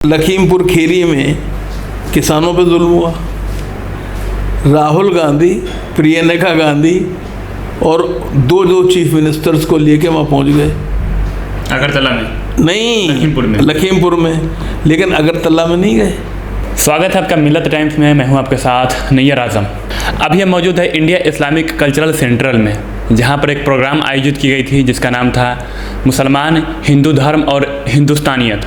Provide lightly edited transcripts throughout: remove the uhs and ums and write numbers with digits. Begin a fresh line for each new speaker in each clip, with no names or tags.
लखीमपुर खीरी में किसानों पे जुल्म हुआ। राहुल गांधी, प्रियंका गांधी और दो चीफ मिनिस्टर्स को लेके वहाँ पहुँच गए।
अगरतला में
नहीं, लखीमपुर में, लेकिन अगरतला में नहीं गए।
स्वागत है आपका मिलत टाइम्स में। मैं हूं आपके साथ नैयर आजम। अभी हम मौजूद है इंडिया इस्लामिक कल्चरल सेंट्रल में, जहां पर एक प्रोग्राम आयोजित की गई थी जिसका नाम था मुसलमान, हिंदू धर्म और हिंदुस्तानियत।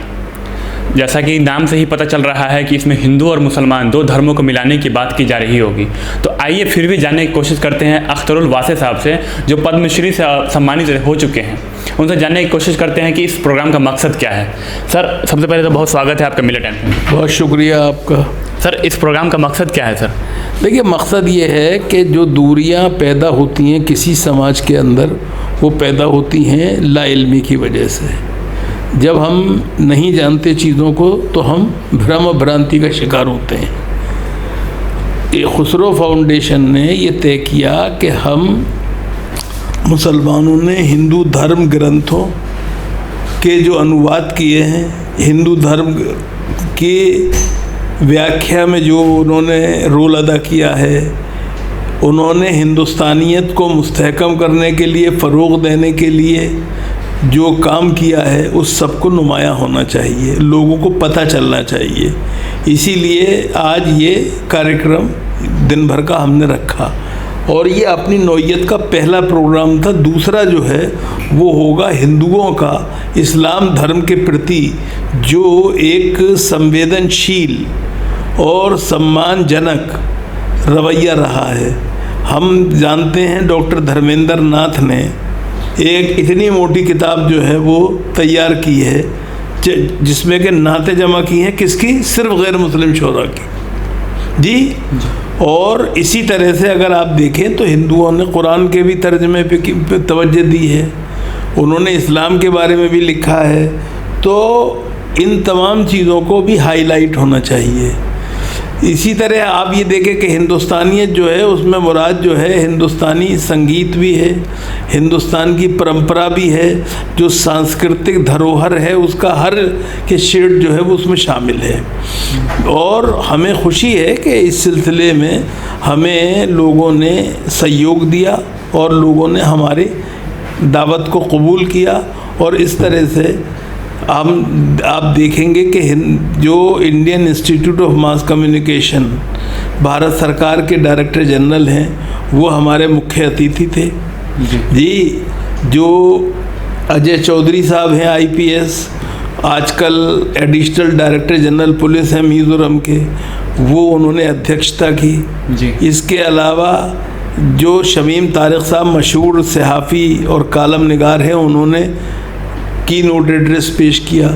जैसा कि नाम से ही पता चल रहा है कि इसमें हिंदू और मुसलमान दो धर्मों को मिलाने की बात की जा रही होगी। तो आइए फिर भी जानने की कोशिश करते हैं अख्तरुल वासे साहब से, जो पद्मश्री से सम्मानित हो चुके हैं। उनसे जानने की कोशिश करते हैं कि इस प्रोग्राम का मकसद क्या है। सर, सबसे पहले तो बहुत स्वागत है आपका मिलत टाइम्स में।
बहुत शुक्रिया आपका।
सर, इस प्रोग्राम का मकसद क्या है? सर
देखिए, मकसद ये है कि जो दूरियां पैदा होती हैं किसी समाज के अंदर, वो पैदा होती हैं लाइल्मी की वजह से। जब हम नहीं जानते चीज़ों को तो हम भ्रम भ्रांति का शिकार होते हैं। ये खुसरो फाउंडेशन ने ये तय किया कि हम मुसलमानों ने हिंदू धर्म ग्रंथों के जो अनुवाद किए हैं, हिंदू धर्म की व्याख्या में जो उन्होंने रोल अदा किया है, उन्होंने हिंदुस्तानियत को मुस्तहकम करने के लिए, फ़रोग़ देने के लिए जो काम किया है, उस सब को नुमायाँ होना चाहिए, लोगों को पता चलना चाहिए। इसीलिए आज ये कार्यक्रम दिन भर का हमने रखा और ये अपनी नौइयत का पहला प्रोग्राम था। दूसरा जो है वो होगा हिंदुओं का इस्लाम धर्म के प्रति जो एक संवेदनशील और सम्मानजनक रवैया रहा है। हम जानते हैं डॉक्टर धर्मेंद्र नाथ ने एक इतनी मोटी किताब जो है वो तैयार की है, जिसमें के नाते जमा की हैं किसकी? सिर्फ गैर मुस्लिम शोरा की जी। और इसी तरह से अगर आप देखें तो हिंदुओं ने कुरान के भी तर्जमे पे तवज्जो दी है, उन्होंने इस्लाम के बारे में भी लिखा है। तो इन तमाम चीज़ों को भी हाईलाइट होना चाहिए। इसी तरह आप ये देखें कि हिंदुस्तानियत जो है उसमें मुराद जो है हिंदुस्तानी संगीत भी है, हिंदुस्तान की परंपरा भी है, जो सांस्कृतिक धरोहर है उसका हर के शेड जो है वो उसमें शामिल है। और हमें खुशी है कि इस सिलसिले में हमें लोगों ने सहयोग दिया और लोगों ने हमारी दावत को कबूल किया। और इस तरह से आप देखेंगे कि जो Indian institute of mass communication, Bharat सरकार के डायरेक्टर जनरल हैं, वो हमारे मुख्य अतिथि थे जी। जो अजय चौधरी साहब हैं IPS, आजकल एडिशनल डायरेक्टर जनरल पुलिस हैं मिज़ोरम के, वो उन्होंने अध्यक्षता की जी। इसके अलावा जो शमीम तारिक साहब मशहूर सहाफ़ी और कालम निगार हैं, उन्होंने की नोट एड्रेस पेश किया।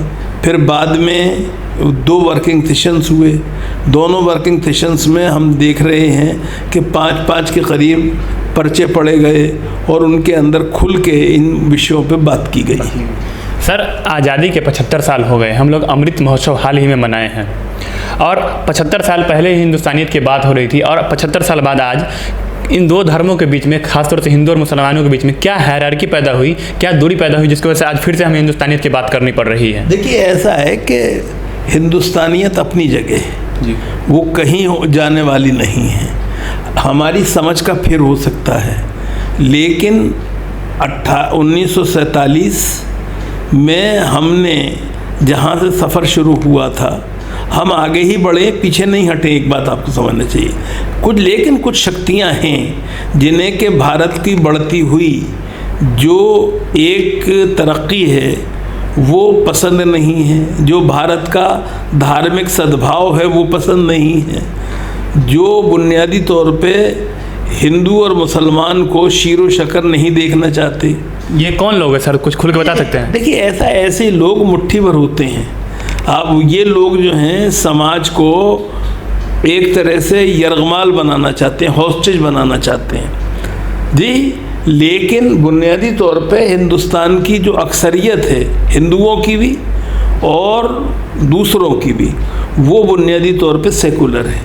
फिर बाद में 2 वर्किंग सेशंस हुए। दोनों वर्किंग सेशंस में हम देख रहे हैं कि 5-5 के करीब पर्चे पढ़े गए और उनके अंदर खुल के इन विषयों पे बात की गई।
सर, आज़ादी के 75 साल हो गए। हम लोग अमृत महोत्सव हाल ही में मनाए हैं और 75 साल पहले हिंदुस्तानियत की बात हो रही थी और 75 साल बाद आज इन दो धर्मों के बीच में, खासतौर से हिंदू और मुसलमानों के बीच में क्या हायरार्की पैदा हुई, क्या दूरी पैदा हुई, जिसकी वजह से आज फिर से हमें हिंदुस्तानियत की बात करनी पड़ रही है?
देखिए, ऐसा है कि हिंदुस्तानियत अपनी जगह है, वो कहीं जाने वाली नहीं है। हमारी समझ का फेर हो सकता है, लेकिन 1947 में हमने जहाँ से सफ़र शुरू हुआ था, हम आगे ही बढ़े, पीछे नहीं हटे। एक बात आपको समझना चाहिए, लेकिन कुछ शक्तियां हैं जिन्हें के भारत की बढ़ती हुई जो एक तरक्की है वो पसंद नहीं है, जो भारत का धार्मिक सद्भाव है वो पसंद नहीं है, जो बुनियादी तौर पे हिंदू और मुसलमान को शीरो शकर नहीं देखना चाहते।
ये कौन लोग हैं सर, कुछ खुल के बता सकते हैं?
देखिए, ऐसे लोग मुट्ठी भर होते हैं। अब ये लोग जो हैं समाज को एक तरह से यरगमाल बनाना चाहते हैं, हॉस्टेज बनाना चाहते हैं जी। लेकिन बुनियादी तौर पे हिंदुस्तान की जो अक्सरियत है, हिंदुओं की भी और दूसरों की भी, वो बुनियादी तौर पे सेकुलर है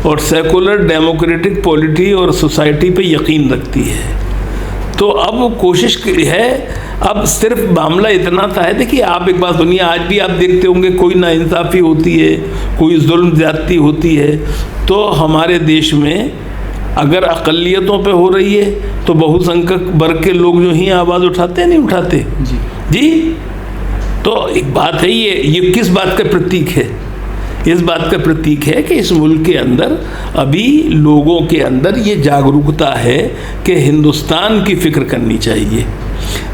और सेकुलर डेमोक्रेटिक पॉलिटी और सोसाइटी पे यकीन रखती है। तो अब कोशिश है अब सिर्फ मामला इतना सा है, देखिए आप एक बात सुनिए, आज भी आप देखते होंगे कोई नाइंसाफ़ी होती है, कोई जुल्म ज़्यादती होती है, तो हमारे देश में अगर अक़लियतों पे हो रही है तो बहुसंख्यक वर्ग के लोग जो ही आवाज़ उठाते नहीं उठाते जी। तो एक बात है, ये किस बात का प्रतीक है? इस बात का प्रतीक है कि इस मुल्क के अंदर अभी लोगों के अंदर ये जागरूकता है कि हिंदुस्तान की फ़िक्र करनी चाहिए।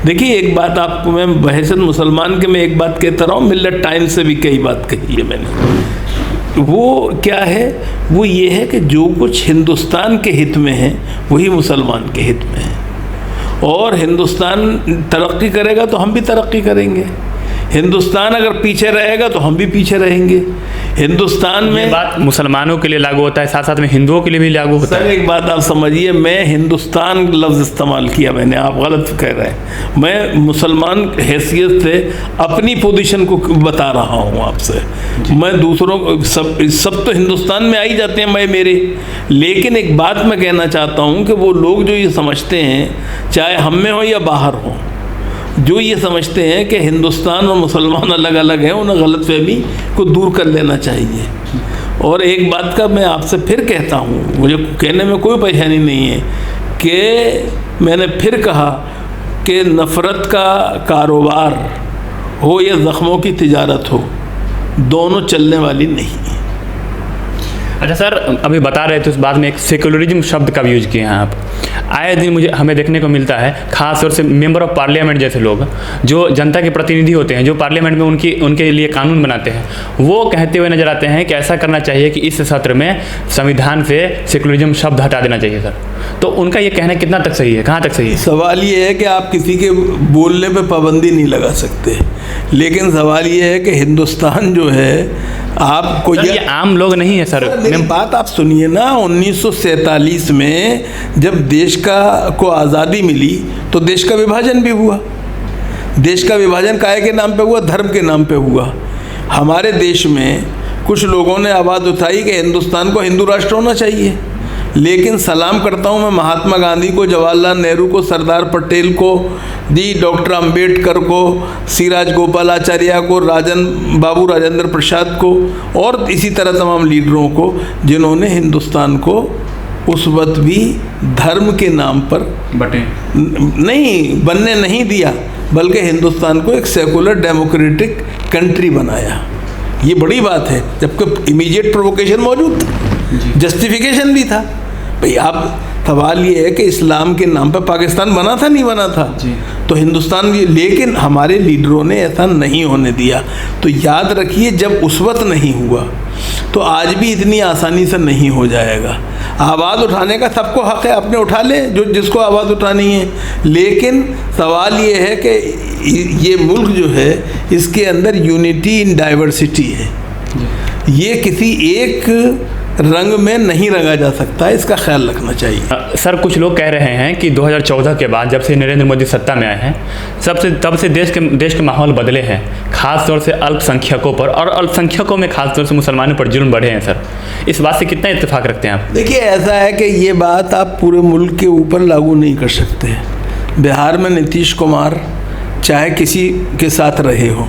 देखिए एक बात आपको मैं बहैसियत मुसलमान के मैं एक बात कहता रहा हूँ, मिल्लत टाइम्स से भी कई बात कही है मैंने। वो क्या है? वो ये है कि जो कुछ हिंदुस्तान के हित में है वही मुसलमान के हित में है, और हिंदुस्तान तरक्की करेगा तो हम भी तरक्की करेंगे, हिंदुस्तान अगर पीछे रहेगा तो हम भी पीछे रहेंगे। हिंदुस्तान में
बात मुसलमानों के लिए लागू होता है, साथ साथ में हिंदुओं के लिए भी लागू होता है।
सर एक बात आप समझिए, मैं हिंदुस्तान लफ्ज़ इस्तेमाल किया मैंने, आप गलत कह रहे हैं। मैं मुसलमान हैसियत से अपनी पोजीशन को बता रहा हूँ आपसे। मैं दूसरों को सब तो हिंदुस्तान में आ ही जाते हैं मैं मेरे, लेकिन एक बात मैं कहना चाहता हूँ कि वो लोग जो ये समझते हैं, चाहे हम में हो या बाहर हो, जो ये समझते हैं कि हिंदुस्तान और मुसलमान अलग अलग हैं, उन्हें गलतफहमी को दूर कर लेना चाहिए। और एक बात का मैं आपसे फिर कहता हूँ, मुझे कहने में कोई परेशानी नहीं है कि मैंने फिर कहा कि नफ़रत का कारोबार हो या ज़ख्मों की तिजारत हो, दोनों चलने वाली नहीं है।
अच्छा सर, अभी बता रहे थे उस बात में एक सेकुलरिज्म शब्द का भी यूज किए हैं आप। आए दिन हमें देखने को मिलता है, खास तौर से मेंबर ऑफ पार्लियामेंट जैसे लोग जो जनता के प्रतिनिधि होते हैं, जो पार्लियामेंट में उनके लिए कानून बनाते हैं, वो कहते हुए नजर आते हैं कि ऐसा करना चाहिए कि इस सत्र में संविधान से सेकुलरिज्म शब्द हटा देना चाहिए सर। तो उनका ये कहना कितना तक सही है, कहाँ तक सही है?
सवाल ये है कि आप किसी के बोलने पर पाबंदी नहीं लगा सकते, लेकिन सवाल ये है कि हिंदुस्तान जो है आपको
ये आम लोग नहीं है सर।
मेरी बात आप सुनिए ना, 1947 में जब देश को आज़ादी मिली तो देश का विभाजन भी हुआ। देश का विभाजन काहे के नाम पे हुआ? धर्म के नाम पे हुआ। हमारे देश में कुछ लोगों ने आवाज़ उठाई कि हिंदुस्तान को हिंदू राष्ट्र होना चाहिए, लेकिन सलाम करता हूँ मैं महात्मा गांधी को, जवाहरलाल नेहरू को, सरदार पटेल को, जी डॉक्टर अंबेडकर को, सी राजगोपालाचार्य को, बाबू राजेंद्र प्रसाद को, और इसी तरह तमाम लीडरों को जिन्होंने हिंदुस्तान को उस वक्त भी धर्म के नाम पर बनने नहीं दिया, बल्कि हिंदुस्तान को एक सेकुलर डेमोक्रेटिक कंट्री बनाया। ये बड़ी बात है, जबकि इमीडिएट प्रोवोकेशन मौजूद था, जस्टिफिकेशन भी था। भाई आप सवाल ये है कि इस्लाम के नाम पर पाकिस्तान बना था, नहीं बना था जी। तो हिंदुस्तान भी, लेकिन हमारे लीडरों ने ऐसा नहीं होने दिया। तो याद रखिए, जब उस वक्त नहीं हुआ तो आज भी इतनी आसानी से नहीं हो जाएगा। आवाज़ उठाने का सबको हक़ है, अपने उठा ले जो जिसको आवाज़ उठानी है, लेकिन सवाल ये है कि ये मुल्क जो है इसके अंदर यूनिटी इन डाइवर्सिटी है, ये किसी एक रंग में नहीं रंगा जा सकता है, इसका ख्याल रखना चाहिए।
सर कुछ लोग कह रहे हैं कि 2014 के बाद जब से नरेंद्र मोदी सत्ता में आए हैं तब से देश के माहौल बदले हैं, खास तौर से अल्पसंख्यकों पर, और अल्पसंख्यकों में खास तौर से मुसलमानों पर जुल्म बढ़े हैं सर। इस बात से कितना इत्तेफाक रखते हैं आप?
देखिए ऐसा है कि ये बात आप पूरे मुल्क के ऊपर लागू नहीं कर सकते। बिहार में नीतीश कुमार चाहे किसी के साथ रहे हो,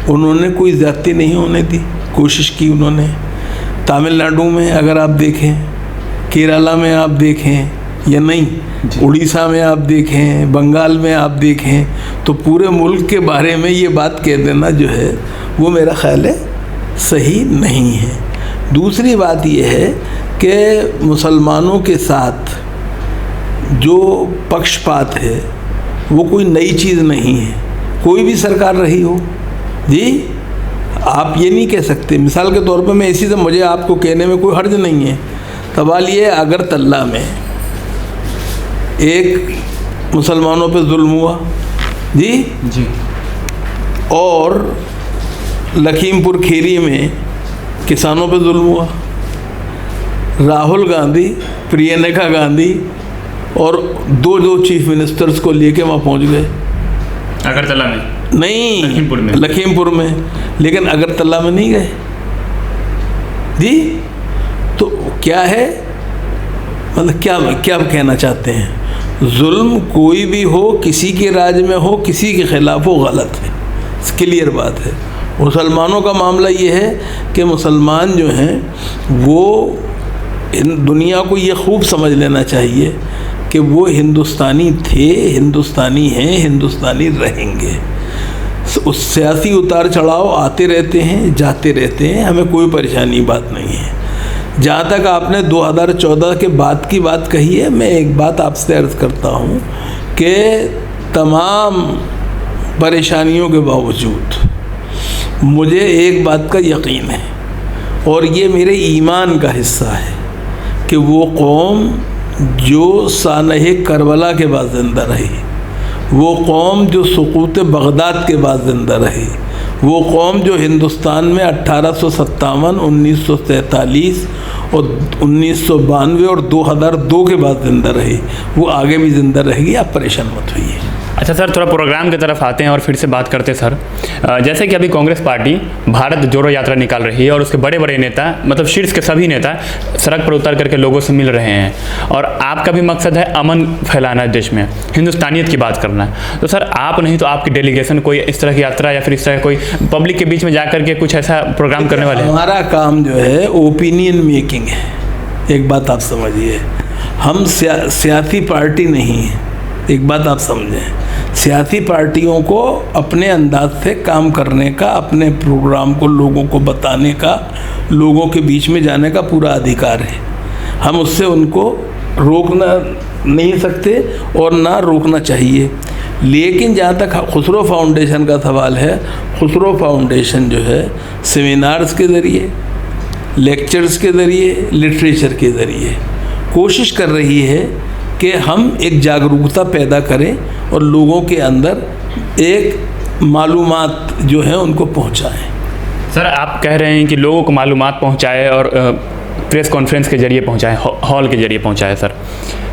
उन्होंने कोई ज़्यादती नहीं होने दी, कोशिश की उन्होंने। तमिलनाडु में अगर आप देखें, केरला में आप देखें या नहीं, उड़ीसा में आप देखें, बंगाल में आप देखें, तो पूरे मुल्क के बारे में ये बात कह देना जो है वो मेरा ख्याल है सही नहीं है। दूसरी बात ये है कि मुसलमानों के साथ जो पक्षपात है वो कोई नई चीज़ नहीं है, कोई भी सरकार रही हो जी। आप ये नहीं कह सकते, मिसाल के तौर पर मैं इसी से, मुझे आपको कहने में कोई हर्ज नहीं है, सवाल ये अगरतला में एक मुसलमानों पे जुल्म हुआ जी, और लखीमपुर खीरी में किसानों पे जुल्म हुआ। राहुल गांधी, प्रियंका गांधी और दो चीफ मिनिस्टर्स को लेके वहाँ पहुँच गए।
अगरतला में
नहीं, लखीमपुर में, लेकिन अगरतला में नहीं गए जी। तो क्या है, मतलब क्या कहना चाहते हैं? जुल्म कोई भी हो, किसी के राज में हो, किसी के ख़िलाफ़ हो, गलत है, क्लियर बात है। मुसलमानों का मामला ये है कि मुसलमान जो हैं वो दुनिया को ये खूब समझ लेना चाहिए कि वो हिंदुस्तानी थे, हिंदुस्तानी हैं, हिंदुस्तानी रहेंगे। उस सियासी उतार चढ़ाव आते रहते हैं, जाते रहते हैं, हमें कोई परेशानी बात नहीं है। जहाँ तक आपने 2014 के बाद की बात कही है, मैं एक बात आपसे अर्ज़ करता हूँ कि तमाम परेशानियों के बावजूद मुझे एक बात का यकीन है, और ये मेरे ईमान का हिस्सा है, कि वो कौम जो सानह करबला के बाद ज़िंदा रही, वो कौम जो सुकूत बगदाद के बाद ज़िंदा रही, वो कौम जो हिंदुस्तान में 1857, 1943 और 1992 और 2002 के बाद ज़िंदा रही, वो आगे भी ज़िंदा रहेगी। आप परेशान मत होइए।
अच्छा सर, थोड़ा प्रोग्राम की तरफ आते हैं और फिर से बात करते हैं सर। जैसे कि अभी कांग्रेस पार्टी भारत जोड़ो यात्रा निकाल रही है और उसके बड़े बड़े नेता, मतलब शीर्ष के सभी नेता सड़क पर उतर करके लोगों से मिल रहे हैं, और आपका भी मकसद है अमन फैलाना देश में, हिंदुस्तानियत की बात करना। तो सर आप नहीं तो आपकी डेलीगेशन कोई इस तरह की यात्रा या फिर इस तरह कोई पब्लिक के बीच में जा करके कुछ ऐसा प्रोग्राम करने वाले हैं?
हमारा काम जो है ओपिनियन मेकिंग है। एक बात आप समझिए, हम सियासी पार्टी नहीं है। एक बात आप समझें, सियासी पार्टियों को अपने अंदाज से काम करने का, अपने प्रोग्राम को लोगों को बताने का, लोगों के बीच में जाने का पूरा अधिकार है। हम उससे उनको रोकना नहीं सकते और ना रोकना चाहिए। लेकिन जहाँ तक खुसरो फाउंडेशन का सवाल है, खुसरो फाउंडेशन जो है सेमिनार्स के ज़रिए, लेक्चर्स के ज़रिए, लिटरेचर के ज़रिए कोशिश कर रही है कि हम एक जागरूकता पैदा करें और लोगों के अंदर एक मालूमात जो है उनको पहुंचाएं।
सर आप कह रहे हैं कि लोगों को मालूमात पहुंचाएं और प्रेस कॉन्फ्रेंस के जरिए पहुंचाएं, हॉल के जरिए पहुंचाएं। सर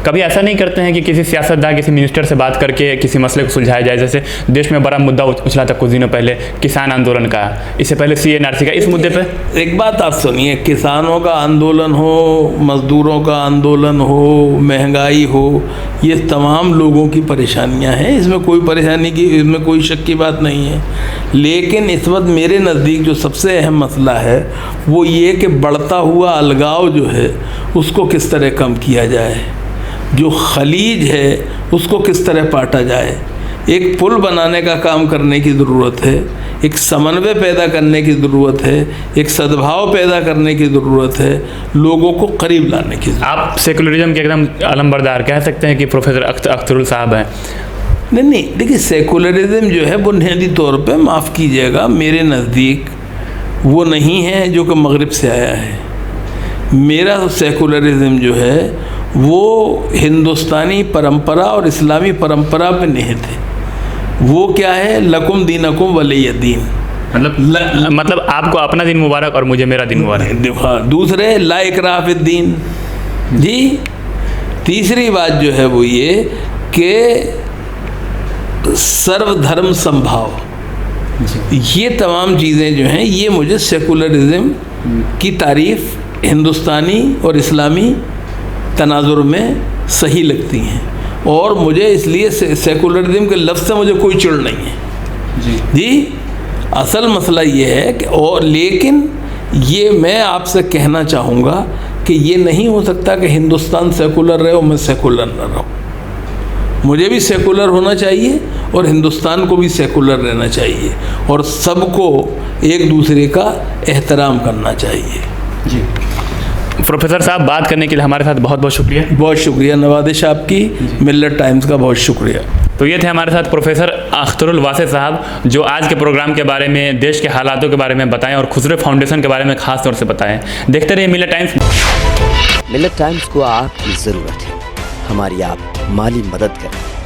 कभी ऐसा नहीं करते हैं कि किसी सियासतदान, किसी मिनिस्टर से बात करके किसी मसले को सुलझाया जाए? जैसे देश में बड़ा मुद्दा उछला था कुछ दिनों पहले किसान आंदोलन का, इससे पहले CNRC का, इस मुद्दे पे
एक बात आप सुनिए, किसानों का आंदोलन हो, मज़दूरों का आंदोलन हो, महंगाई हो, ये तमाम लोगों की परेशानियां हैं, इसमें कोई परेशानी की, इसमें कोई शक की बात नहीं है। लेकिन इस वक्त मेरे नज़दीक जो सबसे अहम मसला है वो ये कि बढ़ता हुआ अलगाव जो है उसको किस तरह कम किया जाए, जो खलीज है उसको किस तरह पाटा जाए। एक पुल बनाने का काम करने की ज़रूरत है, एक समन्वय पैदा करने की ज़रूरत है, एक सद्भाव पैदा करने की ज़रूरत है, लोगों को करीब लाने की ज़रूरत।
आप सेकुलरिज्म के एकदम अलंबरदार कह सकते हैं कि प्रोफेसर अख्तरुल साहब हैं।
नहीं, देखिए सेकुलरिज्म जो है बुनियादी तौर पे, माफ़ कीजिएगा, मेरे नज़दीक वो नहीं है जो कि मगरिब से आया है। मेरा सेकुलरिज्म जो है वो हिंदुस्तानी परंपरा और इस्लामी परंपरा पे निहित है। वो क्या है, लकुम दीनकुम वलिय दीन,
मतलब आपको अपना दिन मुबारक और मुझे मेरा दिन मुबारक।
दूसरे ला इकराह फिद्दीन जी। तीसरी बात जो है वो ये कि सर्वधर्म संभाव, ये तमाम चीज़ें जो हैं ये मुझे सेकुलरिज्म की तारीफ़ हिंदुस्तानी और इस्लामी तनाजुर में सही लगती हैं, और मुझे इसलिए सेकुलरिज्म के लफ्ज़ से मुझे कोई चिढ़ नहीं है जी। असल मसला ये है कि, और लेकिन ये मैं आपसे कहना चाहूँगा कि ये नहीं हो सकता कि हिंदुस्तान सेकुलर रहे और मैं सेकुलर न रहूँ। मुझे भी सेकुलर होना चाहिए और हिंदुस्तान को भी सेकुलर रहना चाहिए, और सबको एक दूसरे का एहतराम करना चाहिए
जी। प्रोफेसर साहब बात करने के लिए हमारे साथ बहुत बहुत शुक्रिया।
बहुत शुक्रिया, नवादिश आपकी, मिल्लत टाइम्स का बहुत शुक्रिया।
तो ये थे हमारे साथ प्रोफेसर अख्तरुल वासिद साहब, जो आज के प्रोग्राम के बारे में, देश के हालातों के बारे में बताएं और खुसरो फाउंडेशन के बारे में खास तौर से बताएं। देखते रहिए मिल्लत टाइम्स।
मिल्लत टाइम्स को आपकी ज़रूरत है, हमारी आप माली मदद करें।